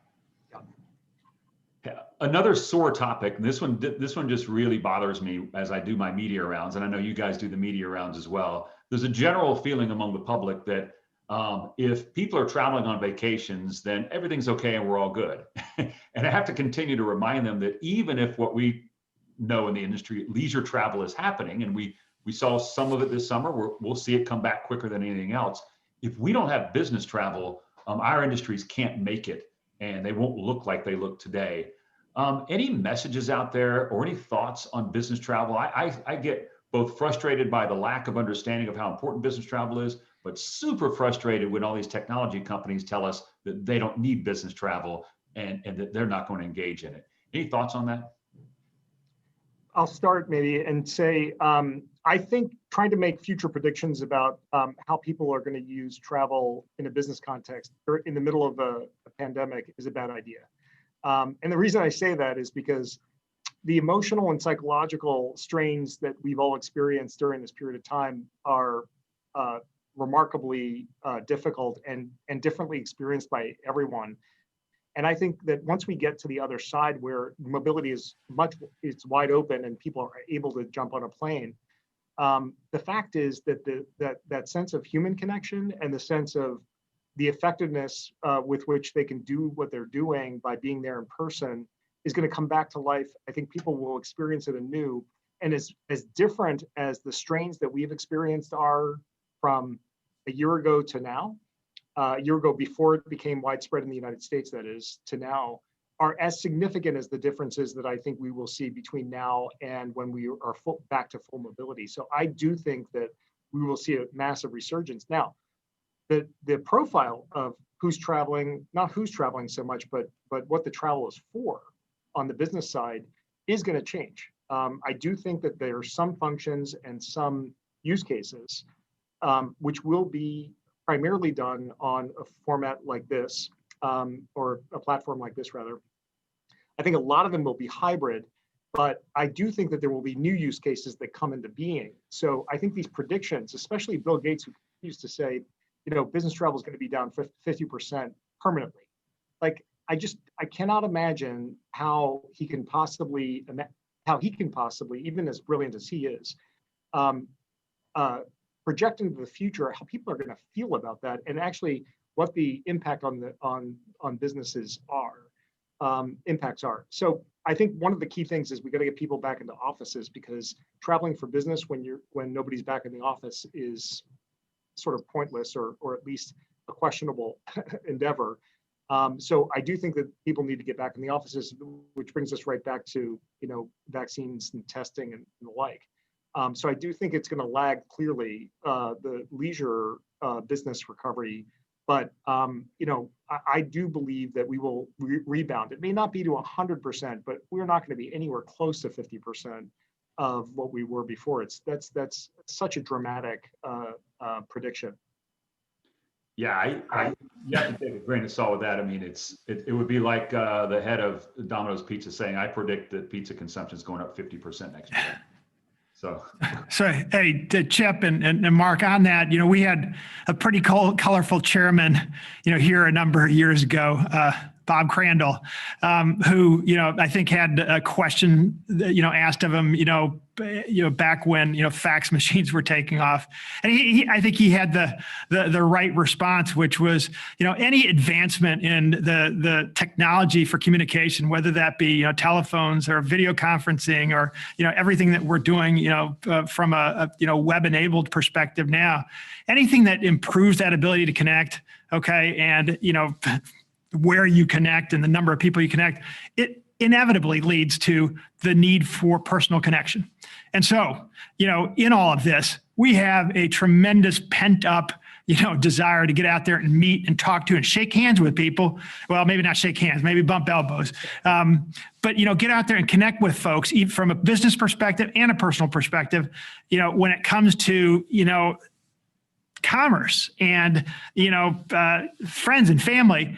Another sore topic, and this one just really bothers me as I do my media rounds, and I know you guys do the media rounds as well. There's a general feeling among the public that if people are traveling on vacations, then everything's okay and we're all good. And I have to continue to remind them that even if what we know in the industry, leisure travel is happening, and we saw some of it this summer, we'll see it come back quicker than anything else. If we don't have business travel, our industries can't make it, and they won't look like they look today. Any messages out there or any thoughts on business travel? I get both frustrated by the lack of understanding of how important business travel is, but super frustrated when all these technology companies tell us that they don't need business travel and that they're not going to engage in it. Any thoughts on that? I'll start maybe and say, I think trying to make future predictions about how people are going to use travel in a business context or in the middle of a pandemic is a bad idea. And the reason I say that is because the emotional and psychological strains that we've all experienced during this period of time are remarkably difficult and differently experienced by everyone. And I think that once we get to the other side where mobility is it's wide open and people are able to jump on a plane, the fact is that that sense of human connection and the sense of the effectiveness with which they can do what they're doing by being there in person is going to come back to life. I think people will experience it anew. And as different as the strains that we've experienced are from a year ago to now, a year ago before it became widespread in the United States, that is, to now, are as significant as the differences that I think we will see between now and when we are back to full mobility. So I do think that we will see a massive resurgence. Now, the profile of who's traveling, not who's traveling so much, but what the travel is for on the business side is going to change. I do think that there are some functions and some use cases which will be primarily done on a format like this, or a platform like this rather. I think a lot of them will be hybrid, but I do think that there will be new use cases that come into being. So I think these predictions, especially Bill Gates, who used to say, business travel is going to be down 50% permanently. Like, I cannot imagine how he can possibly, even as brilliant as he is, project into the future how people are going to feel about that, and actually what the impact on businesses are. impacts are. So I think one of the key things is we got to get people back into offices, because traveling for business when nobody's back in the office is sort of pointless, or at least a questionable endeavor. So I do think that people need to get back in the offices, which brings us right back to, vaccines and testing and the like. So I do think it's going to lag clearly the leisure business recovery, but I do believe that we will rebound. It may not be to 100%, but we're not going to be anywhere close to 50% of what we were before. That's such a dramatic prediction. Yeah, you have to take a grain of salt with that. I mean, it would be like the head of Domino's Pizza saying, "I predict that pizza consumption is going up 50% next year." So hey, Chip and Mark, on that, we had a pretty colorful chairman, here a number of years ago, Bob Crandall, who, I think had a question, asked of him, back when, fax machines were taking off. And I think he had the right response, which was, any advancement in the technology for communication, whether that be, telephones or video conferencing or, everything that we're doing, from a web-enabled perspective now, anything that improves that ability to connect, okay, and, where you connect and the number of people you connect, it inevitably leads to the need for personal connection. And so, in all of this, we have a tremendous pent up, desire to get out there and meet and talk to and shake hands with people. Well, maybe not shake hands, maybe bump elbows. But, get out there and connect with folks, even from a business perspective and a personal perspective, when it comes to, commerce and, friends and family.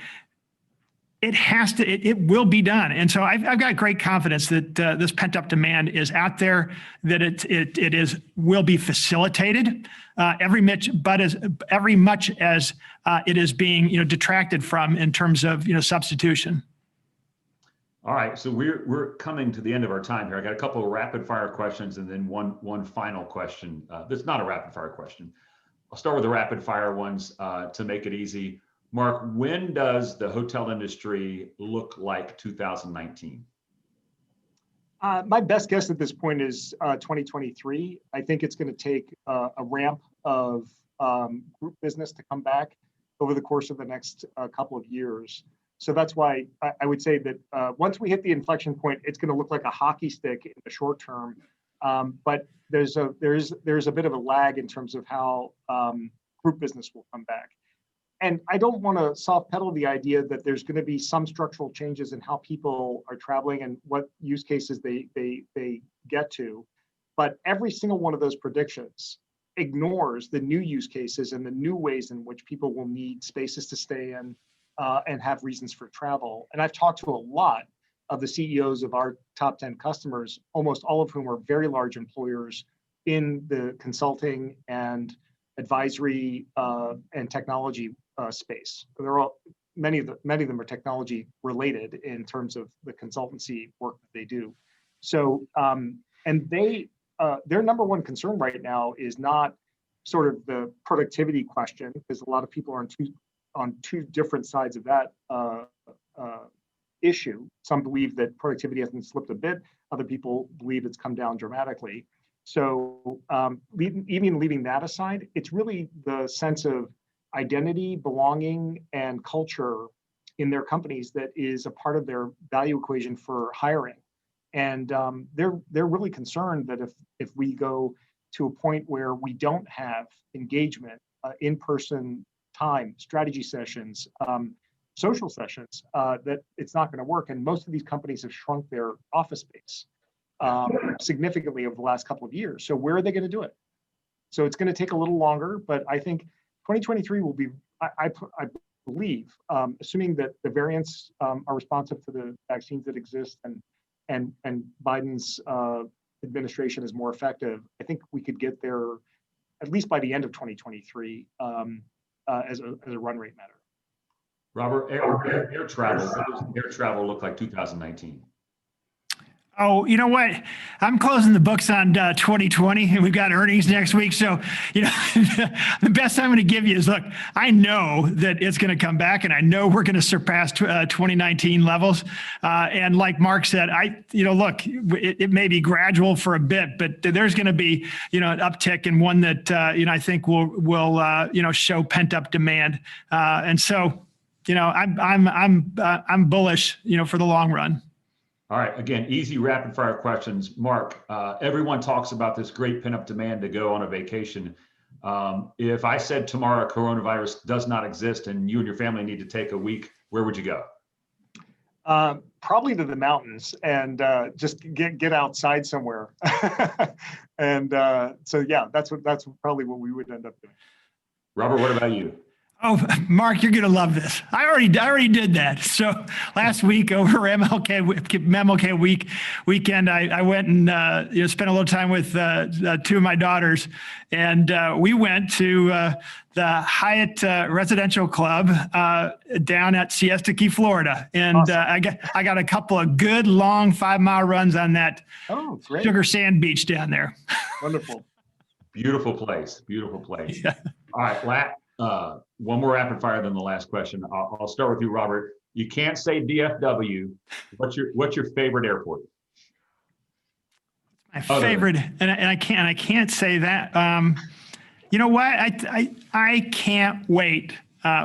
It will be done. And so I've got great confidence that this pent up demand is out there, that it will be facilitated every much as it is being, detracted from in terms of, substitution. All right, so we're coming to the end of our time here. I got a couple of rapid fire questions and then one final question. That's not a rapid fire question. I'll start with the rapid fire ones to make it easy. Mark, when does the hotel industry look like 2019? My best guess at this point is 2023. I think it's going to take a ramp of group business to come back over the course of the next couple of years. So that's why I would say that once we hit the inflection point, it's going to look like a hockey stick in the short term. But there's a bit of a lag in terms of how group business will come back. And I don't want to soft pedal the idea that there's going to be some structural changes in how people are traveling and what use cases they get to. But every single one of those predictions ignores the new use cases and the new ways in which people will need spaces to stay in and have reasons for travel. And I've talked to a lot of the CEOs of our top 10 customers, almost all of whom are very large employers in the consulting and advisory and technology space. They're all many of them are technology related in terms of the consultancy work that they do. So and they their number one concern right now is not sort of the productivity question, because a lot of people are on two different sides of that issue. Some believe that productivity hasn't slipped a bit. Other people believe it's come down dramatically. So even leaving that aside, it's really the sense of identity, belonging, and culture in their companies that is a part of their value equation for hiring. And they're really concerned that if we go to a point where we don't have engagement, in-person time, strategy sessions, social sessions, that it's not going to work. And most of these companies have shrunk their office space significantly over the last couple of years. So where are they going to do it? So it's going to take a little longer, but I think 2023 will be, I believe, assuming that the variants are responsive to the vaccines that exist and Biden's administration is more effective, I think we could get there at least by the end of 2023 as a run rate matter. Robert, air travel, what does air travel look like 2019? Oh, you know what? I'm closing the books on 2020, and we've got earnings next week. So, the best I'm going to give you is, look, I know that it's going to come back, and I know we're going to surpass 2019 levels. And like Mark said, look, it may be gradual for a bit, but there's going to be, an uptick, and one that I think will show pent up demand. And so, I'm bullish, for the long run. All right, again, easy rapid fire questions. Mark, everyone talks about this great pent up demand to go on a vacation. If I said tomorrow coronavirus does not exist and you and your family need to take a week, where would you go? Probably to the mountains and just get outside somewhere. And so yeah, that's probably what we would end up doing. Robert, what about you? Oh, Mark, you're going to love this. I already did that. So last week over MLK weekend, I went and spent a little time with two of my daughters, and we went to the Hyatt Residential Club down at Siesta Key, Florida, and awesome. I got a couple of good long 5-mile runs on that sugar sand beach down there. Wonderful. Beautiful place. Beautiful place. Yeah. All right, one more rapid fire than the last question. I'll start with you, Robert. You can't say DFW. What's your favorite airport? My favorite, and I can't say that. You know what? I can't wait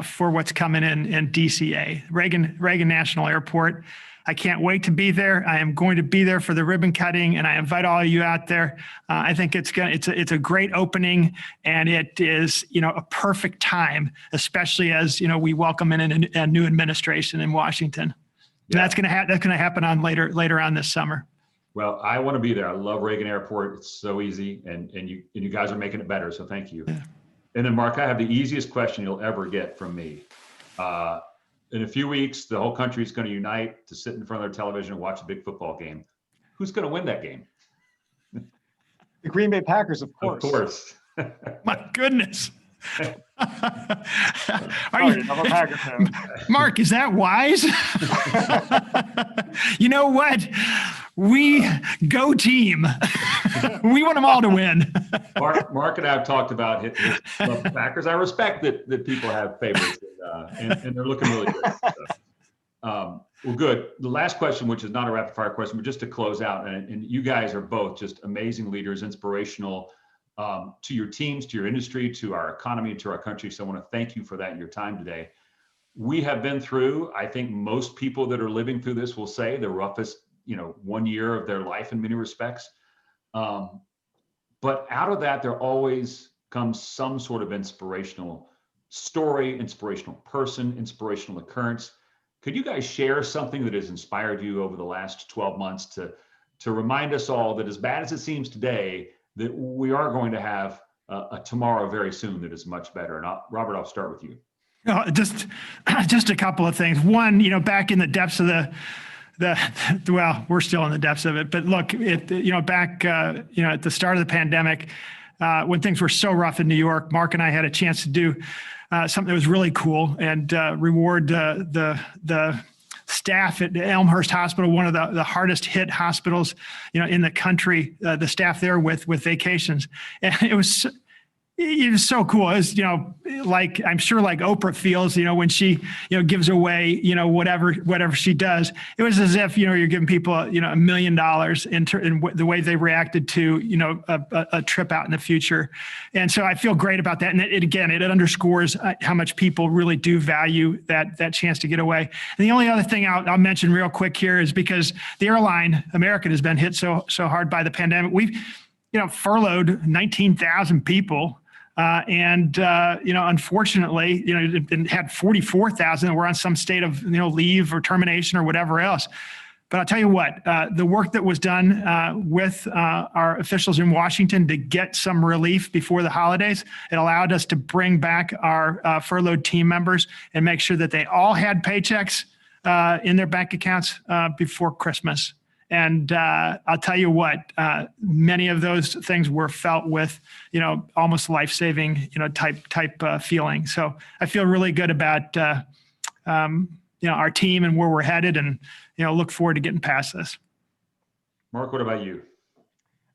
for what's coming in DCA, Reagan National Airport. I can't wait to be there. I am going to be there for the ribbon cutting, and I invite all of you out there. I think it's a great opening, and it is a perfect time, especially as we welcome in a new administration in Washington. Yeah. That's going to happen on later on this summer. Well, I want to be there. I love Reagan Airport. It's so easy, and you guys are making it better. So thank you. Yeah. And then Mark, I have the easiest question you'll ever get from me. In a few weeks, the whole country is going to unite to sit in front of their television and watch a big football game. Who's going to win that game? The Green Bay Packers, of course. Of course. My goodness. I'm a Packer fan. Mark, is that wise? You know what? We go team. We want them all to win. Mark and I have talked about the Packers. I respect that people have favorites, and they're looking really good. So, well, good. The last question, which is not a rapid fire question, but just to close out, and you guys are both just amazing leaders, inspirational to your teams, to your industry, to our economy, to our country. So I want to thank you for that and your time today. We have been through, I think most people that are living through this will say, the roughest 1 year of their life in many respects. But out of that, there always comes some sort of inspirational story, inspirational person, inspirational occurrence. Could you guys share something that has inspired you over the last 12 months to remind us all that as bad as it seems today, that we are going to have a tomorrow very soon that is much better? And Robert, I'll start with you. Just a couple of things. One, back in the depths of well, we're still in the depths of it, but look, back, at the start of the pandemic, when things were so rough in New York, Mark and I had a chance to do something that was really cool and reward the staff at Elmhurst Hospital, one of the hardest hit hospitals, in the country, the staff there with vacations. And it was so cool. It was, like, I'm sure like Oprah feels, when she, gives away, whatever she does. It was as if, you're giving people, $1 million in the way they reacted to, a trip out in the future. And so I feel great about that. And it underscores how much people really do value that chance to get away. And the only other thing I'll mention real quick here is because the airline, American, has been hit so hard by the pandemic. We've, furloughed 19,000 people. Unfortunately, had 44,000 that were on some state of, leave or termination or whatever else. But I'll tell you what, the work that was done with our officials in Washington to get some relief before the holidays, it allowed us to bring back our furloughed team members and make sure that they all had paychecks in their bank accounts before Christmas. And I'll tell you what, many of those things were felt with, almost life-saving, type feeling. So I feel really good about, our team and where we're headed, and, look forward to getting past this. Mark, what about you?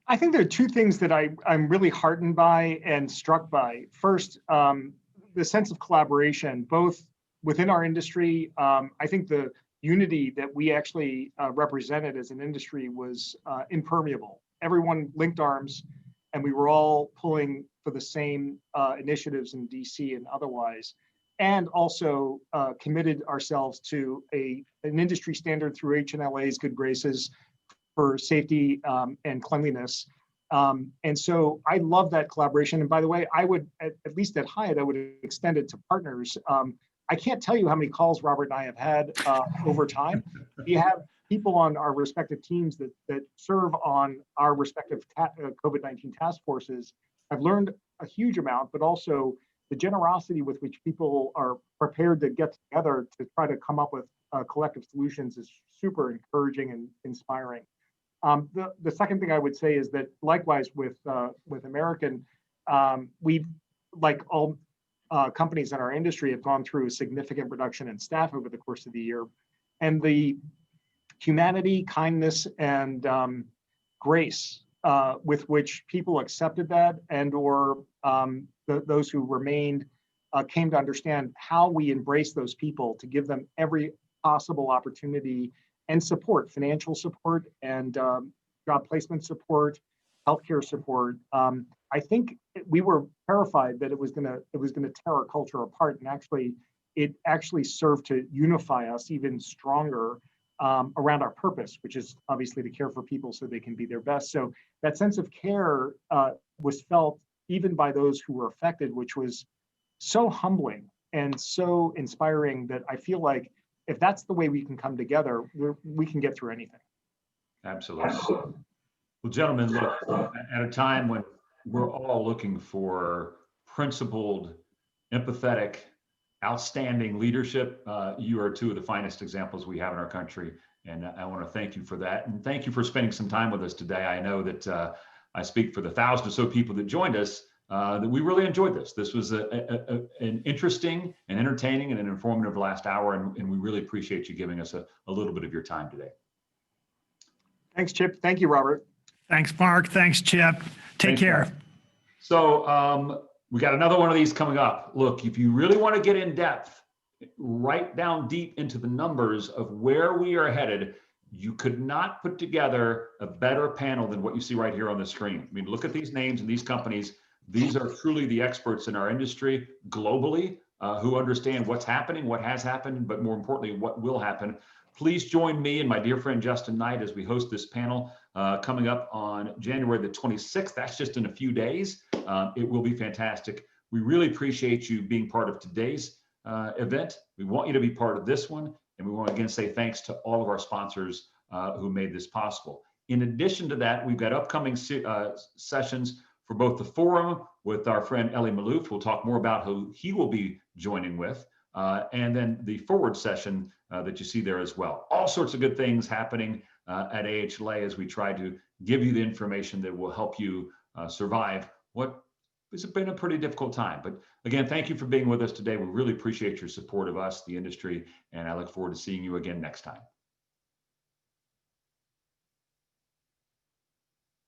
I think there are two things that I'm really heartened by and struck by. First, the sense of collaboration, both within our industry. I think the unity that we actually represented as an industry was impermeable. Everyone linked arms, and we were all pulling for the same initiatives in DC and otherwise, and also committed ourselves to an industry standard through AHLA's good graces for safety and cleanliness. And so I love that collaboration. And by the way, I would, at least at Hyatt, I would extend it to partners. I can't tell you how many calls Robert and I have had over time. We have people on our respective teams that serve on our respective COVID-19 task forces. I've learned a huge amount, but also the generosity with which people are prepared to get together to try to come up with collective solutions is super encouraging and inspiring. The second thing I would say is that likewise with American, we've, like all companies in our industry, have gone through a significant reduction in staff over the course of the year. And the humanity, kindness, and grace with which people accepted that and or those who remained came to understand how we embrace those people to give them every possible opportunity and support, financial support and job placement support, healthcare support. I think we were terrified that it was gonna tear our culture apart, and it actually served to unify us even stronger around our purpose, which is obviously to care for people so they can be their best. So that sense of care was felt even by those who were affected, which was so humbling and so inspiring that I feel like if that's the way we can come together, we can get through anything. Absolutely. Well, gentlemen, look, at a time when we're all looking for principled, empathetic, outstanding leadership, you are two of the finest examples we have in our country. And I want to thank you for that. And thank you for spending some time with us today. I know that I speak for the 1,000 or so people that joined us, that we really enjoyed this. This was an interesting and entertaining and an informative last hour, and we really appreciate you giving us a little bit of your time today. Thanks, Chip. Thank you, Robert. Thanks, Mark. Thanks, Chip. Take care. Mark. So we got another one of these coming up. Look, if you really want to get in depth, right down deep into the numbers of where we are headed, you could not put together a better panel than what you see right here on the screen. I mean, look at these names and these companies. These are truly the experts in our industry globally who understand what's happening, what has happened, but more importantly, what will happen. Please join me and my dear friend Justin Knight as we host this panel coming up on January the 26th. That's just in a few days. It will be fantastic. We really appreciate you being part of today's event. We want you to be part of this one. And we want to again say thanks to all of our sponsors who made this possible. In addition to that, we've got upcoming sessions for both the forum with our friend Elie Malouf. We'll talk more about who he will be joining with, and then the forward session that you see there as well. All sorts of good things happening at AHLA as we try to give you the information that will help you survive what has been a pretty difficult time. But again, thank you for being with us today. We really appreciate your support of us, the industry, and I look forward to seeing you again next time.